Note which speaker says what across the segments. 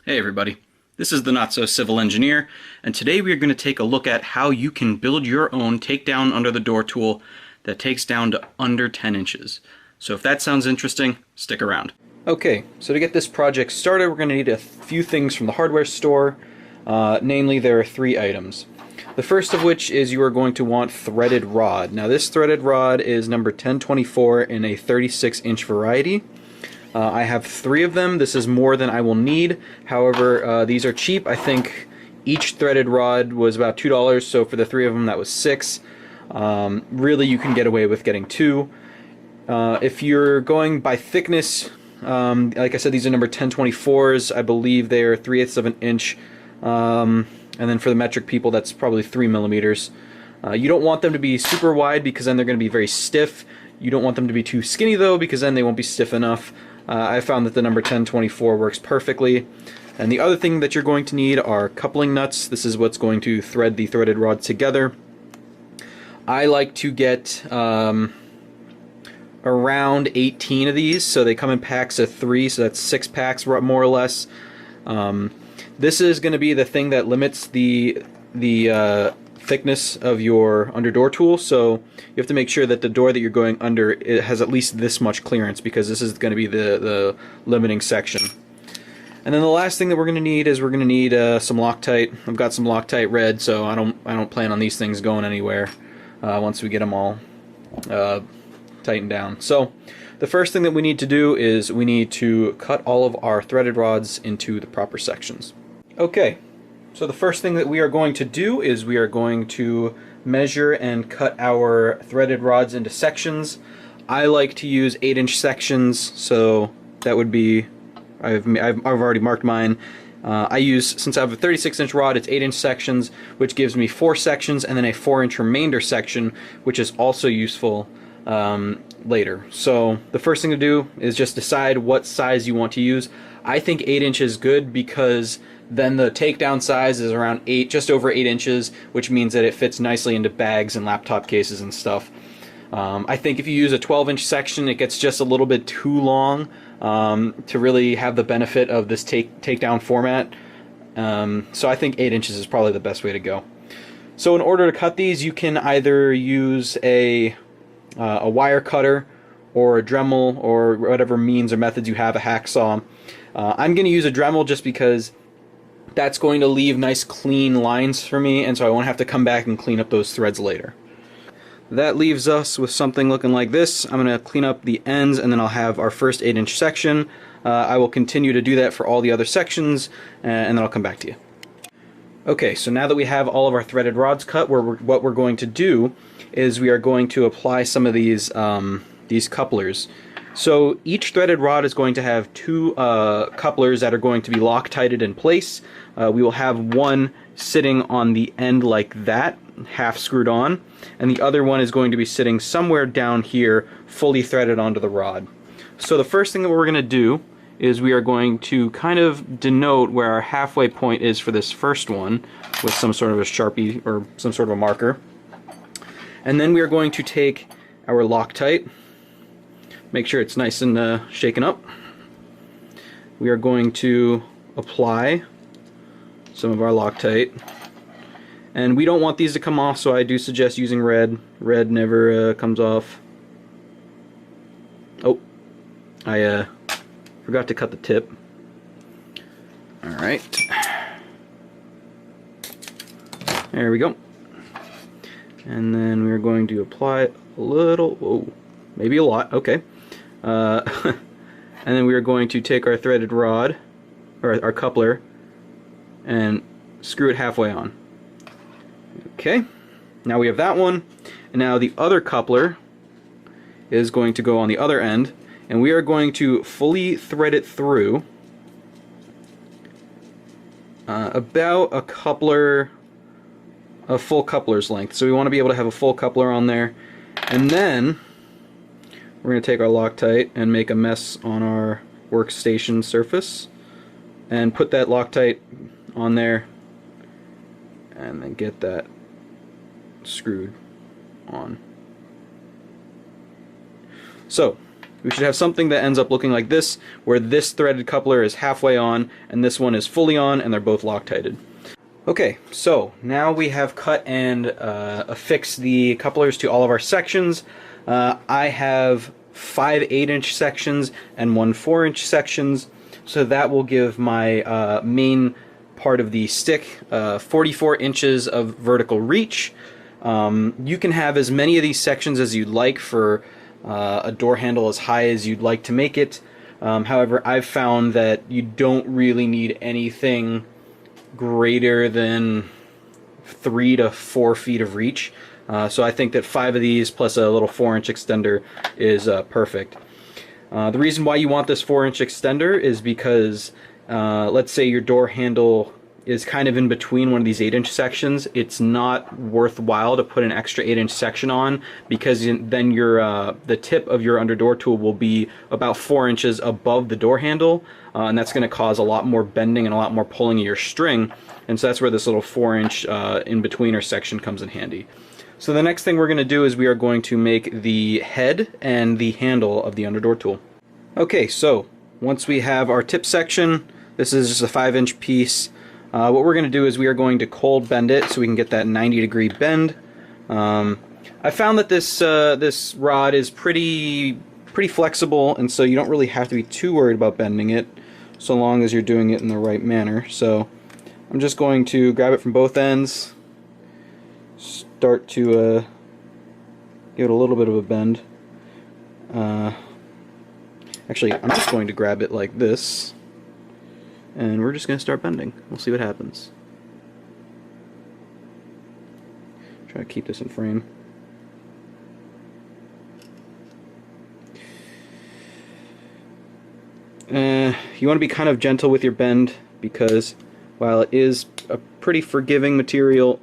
Speaker 1: Hey everybody, this is the Not So Civil Engineer, and today we are going to take a look at how you can build your own takedown under the door tool that takes down to under 10 inches. So if that sounds interesting, stick around. Okay, so to get this project started, we're going to need a few things from the hardware store. Namely, there are 3 items. The first of which is you are going to want threaded rod. Now this threaded rod is number 1024 in a 36-inch variety. I have 3 of them. This is more than I will need. However, these are cheap. I think each threaded rod was about $2, so for the 3 of them that was $6. Really, you can get away with getting 2. If you're going by thickness, like I said, these are number 1024s. I believe they are 3/8 of an inch. And then for the metric people, that's probably 3 millimeters. You don't want them to be super wide because then they're going to be very stiff. You don't want them to be too skinny though, because then they won't be stiff enough. I found that the number 1024 works perfectly. And the other thing that you're going to need are coupling nuts. This is what's going to thread the threaded rod together. I like to get around 18 of these, so they come in packs of 3, so that's 6 packs more or less. This is going to be the thing that limits the thickness of your under door tool, so you have to make sure that the door that you're going under, it has at least this much clearance, because this is going to be the limiting section. And then the last thing that we're going to need is we're going to need some Loctite. I've got some Loctite red, so I don't plan on these things going anywhere once we get them all tightened down. So the first thing that we need to do is we need to cut all of our threaded rods into the proper sections. Okay. So the first thing that we are going to do is we are going to measure and cut our threaded rods into sections. I like to use 8-inch sections, so that would be, I've already marked mine. Since I have a 36-inch rod, it's 8-inch sections, which gives me 4 sections, and then a 4-inch remainder section, which is also useful later. So the first thing to do is just decide what size you want to use. I think 8 inches is good because then the takedown size is around just over 8 inches, which means that it fits nicely into bags and laptop cases and stuff. I think if you use a 12-inch section, it gets just a little bit too long to really have the benefit of this takedown format. So I think 8 inches is probably the best way to go. So in order to cut these, you can either use a wire cutter or a Dremel or whatever means or methods you have, a hacksaw. I'm going to use a Dremel just because that's going to leave nice clean lines for me, and so I won't have to come back and clean up those threads later. That leaves us with something looking like this. I'm going to clean up the ends, and then I'll have our first 8-inch section. I will continue to do that for all the other sections, and then I'll come back to you. Okay, so now that we have all of our threaded rods cut, what we're going to do is we are going to apply some of these couplers. So each threaded rod is going to have 2 couplers that are going to be Loctited in place. We will have one sitting on the end like that, half screwed on, and the other one is going to be sitting somewhere down here, fully threaded onto the rod. So the first thing that we're going to do is we are going to kind of denote where our halfway point is for this first one with some sort of a Sharpie or some sort of a marker. And then we are going to take our Loctite, make sure it's nice and shaken up. We are going to apply some of our Loctite. And we don't want these to come off, so I do suggest using red. Red never comes off. Oh, I forgot to cut the tip. Alright. There we go. And then we're going to apply a little, whoa, maybe a lot, okay. And then we are going to take our threaded rod, or our coupler, and screw it halfway on. Okay, now we have that one, and now the other coupler is going to go on the other end, and we are going to fully thread it through about a full coupler's length. So we want to be able to have a full coupler on there, and then we're going to take our Loctite and make a mess on our workstation surface and put that Loctite on there and then get that screwed on. So we should have something that ends up looking like this, where this threaded coupler is halfway on and this one is fully on, and they're both Loctited. Okay, so now we have cut and affixed the couplers to all of our sections. I have 5 8-inch sections and 1 4-inch sections, so that will give my main part of the stick 44 inches of vertical reach. You can have as many of these sections as you'd like for a door handle as high as you'd like to make it. However, I've found that you don't really need anything greater than 3 to 4 feet of reach. So I think that 5 of these plus a little 4-inch extender is perfect. The reason why you want this 4-inch extender is because let's say your door handle is kind of in between one of these 8-inch sections. It's not worthwhile to put an extra 8-inch section on, because then your the tip of your underdoor tool will be about 4 inches above the door handle, and that's going to cause a lot more bending and a lot more pulling of your string, and so that's where this little 4-inch in-betweener section comes in handy. So the next thing we're going to do is we are going to make the head and the handle of the underdoor tool. Okay, so once we have our tip section, this is just a 5-inch piece. What we're going to do is we are going to cold bend it so we can get that 90-degree bend. I found that this rod is pretty flexible, and so you don't really have to be too worried about bending it, so long as you're doing it in the right manner. So I'm just going to grab it from both ends, start to give it a little bit of a bend. Actually, I'm just going to grab it like this, and we're just going to start bending. We'll see what happens. Try to keep this in frame. You want to be kind of gentle with your bend, because while it is a pretty forgiving material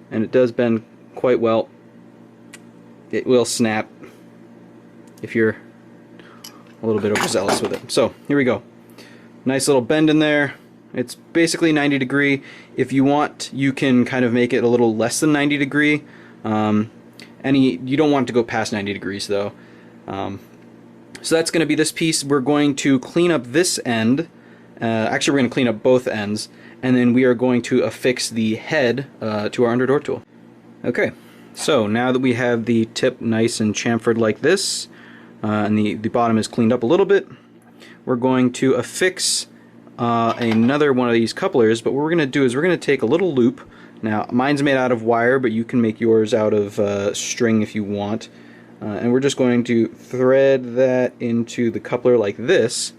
Speaker 1: and it does bend quite well, it will snap if you're a little bit overzealous with it. So here we go. Nice little bend in there. It's basically 90 degree. If you want, you can kind of make it a little less than 90 degree. You don't want it to go past 90 degrees though. So that's going to be this piece. We're going to clean up this end. Actually, we're going to clean up both ends, and then we are going to affix the head to our underdoor tool. Okay, so now that we have the tip nice and chamfered like this, and the bottom is cleaned up a little bit, we're going to affix another one of these couplers. But what we're going to do is we're going to take a little loop. Now, mine's made out of wire, but you can make yours out of string if you want. And we're just going to thread that into the coupler like this,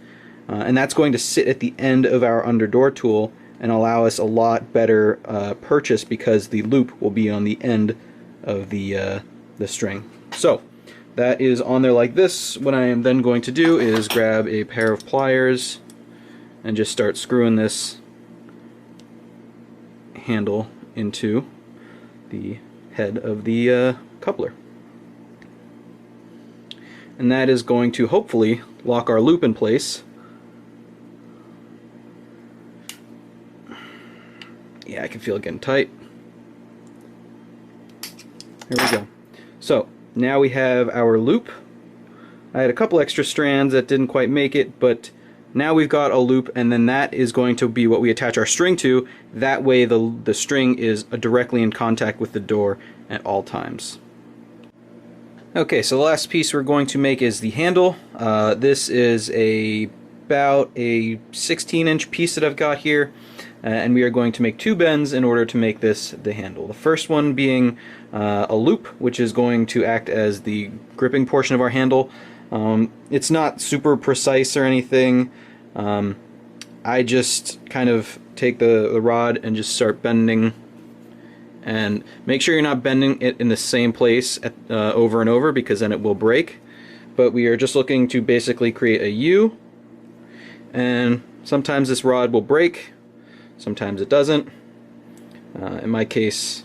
Speaker 1: and that's going to sit at the end of our underdoor tool and allow us a lot better purchase, because the loop will be on the end of the string. So that is on there like this. What I am then going to do is grab a pair of pliers and just start screwing this handle into the head of the coupler. And that is going to hopefully lock our loop in place. Yeah, I can feel it getting tight. There we go. So now we have our loop. I had a couple extra strands that didn't quite make it, but now we've got a loop, and then that is going to be what we attach our string to. That way the string is directly in contact with the door at all times. Okay, so the last piece we're going to make is the handle. This is about a 16-inch piece that I've got here, and we are going to make 2 bends in order to make this the handle. The first one being a loop, which is going to act as the gripping portion of our handle. It's not super precise or anything. I just kind of take the rod and just start bending. And make sure you're not bending it in the same place over and over, because then it will break. But we are just looking to basically create a U, and sometimes this rod will break, sometimes it doesn't. In my case,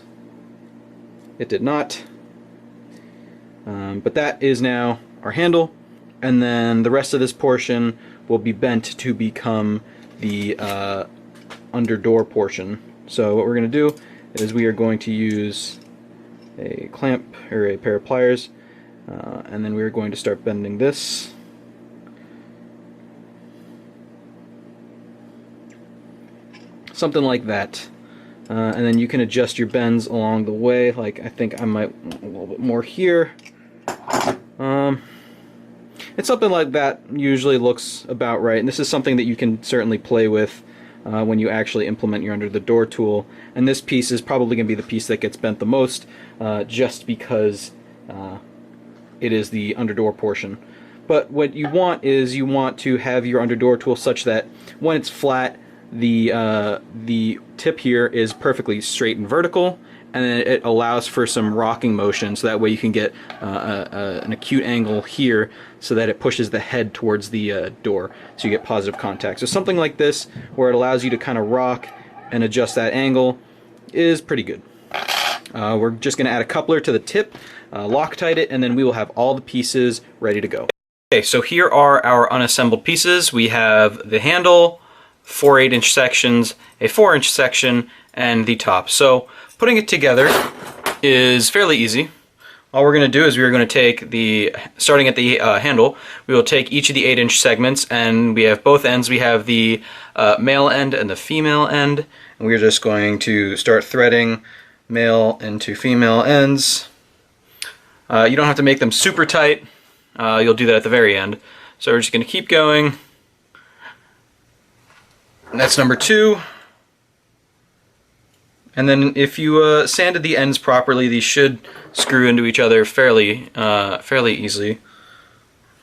Speaker 1: it did not. But that is now our handle, and then the rest of this portion will be bent to become the underdoor portion. So what we're going to do is we are going to use a clamp or a pair of pliers, And then we're going to start bending this. Something like that. And then you can adjust your bends along the way. Like, I think I might want a little bit more here. It's something like that usually looks about right. And this is something that you can certainly play with when you actually implement your under the door tool. And this piece is probably going to be the piece that gets bent the most, just because it is the under door portion. But what you want is you want to have your under door tool such that when it's flat, the tip here is perfectly straight and vertical, and then it allows for some rocking motion, so that way you can get an acute angle here so that it pushes the head towards the door, so you get positive contact. So something like this, where it allows you to kind of rock and adjust that angle, is pretty good. We're just going to add a coupler to the tip, Loctite it, and then we will have all the pieces ready to go. Okay, so here are our unassembled pieces. We have the handle, 4 8-inch sections, a 4-inch section, and the top. So putting it together is fairly easy. All we're going to do is we're going to take starting at the handle, we will take each of the 8-inch segments, and we have both ends. We have the male end and the female end, and we're just going to start threading male into female ends. You don't have to make them super tight. You'll do that at the very end. So we're just going to keep going. And that's number 2. And then if you sanded the ends properly, these should screw into each other fairly easily.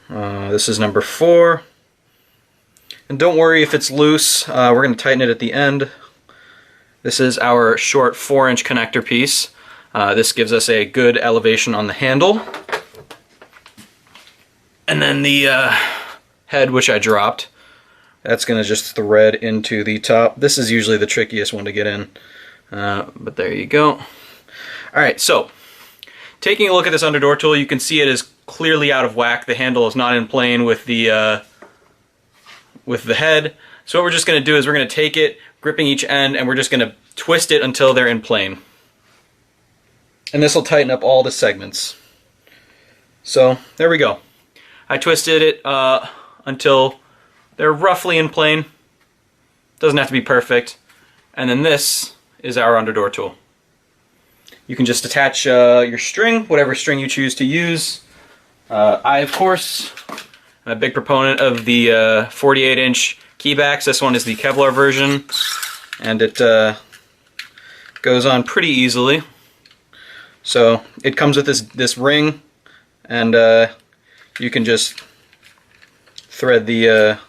Speaker 1: This is number 4. And don't worry if it's loose. We're going to tighten it at the end. This is our short 4-inch connector piece. This gives us a good elevation on the handle. And then the head, which I dropped, that's going to just thread into the top. This is usually the trickiest one to get in, but there you go. Alright, so taking a look at this under door tool, you can see it is clearly out of whack. The handle is not in plane with the head. So what we're just going to do is we're going to take it, gripping each end, and we're just going to twist it until they're in plane. And this will tighten up all the segments. So there we go. I twisted it until they're roughly in plane. Doesn't have to be perfect. And then this is our under door tool. You can just attach your string, whatever string you choose to use. I, of course, am a big proponent of the 48-inch Keybaks. This one is the Kevlar version, and it goes on pretty easily. So it comes with this ring, and you can just thread the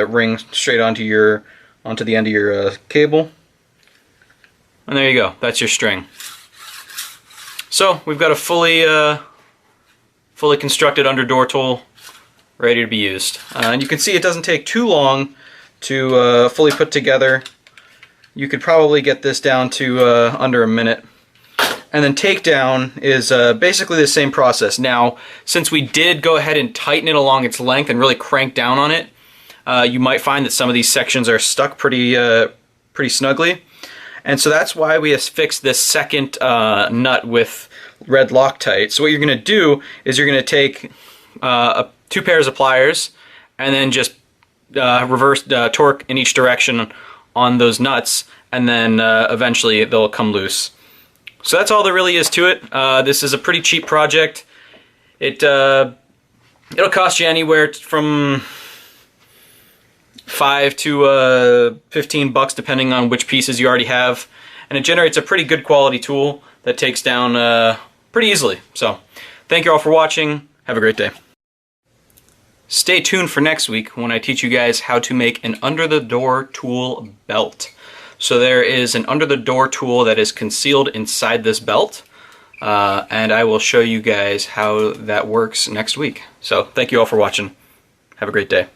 Speaker 1: ring straight onto the end of your cable, and there you go. That's your string. So we've got a fully constructed under door tool ready to be used, and you can see it doesn't take too long to fully put together. You could probably get this down to under a minute. And then takedown is basically the same process. Now, since we did go ahead and tighten it along its length and really crank down on it, you might find that some of these sections are stuck pretty snugly. And so that's why we have fixed this second nut with red Loctite. So what you're going to do is you're going to take 2 pairs of pliers and then just reverse torque in each direction on those nuts, and then eventually they'll come loose. So that's all there really is to it. This is a pretty cheap project. It'll cost you anywhere from $5 to $15 depending on which pieces you already have, and it generates a pretty good quality tool that takes down pretty easily. So thank you all for watching. Have a great day. Stay tuned for next week when I teach you guys how to make an under the door tool belt. So there is an under the door tool that is concealed inside this belt, and I will show you guys how that works next week. So thank you all for watching. Have a great day.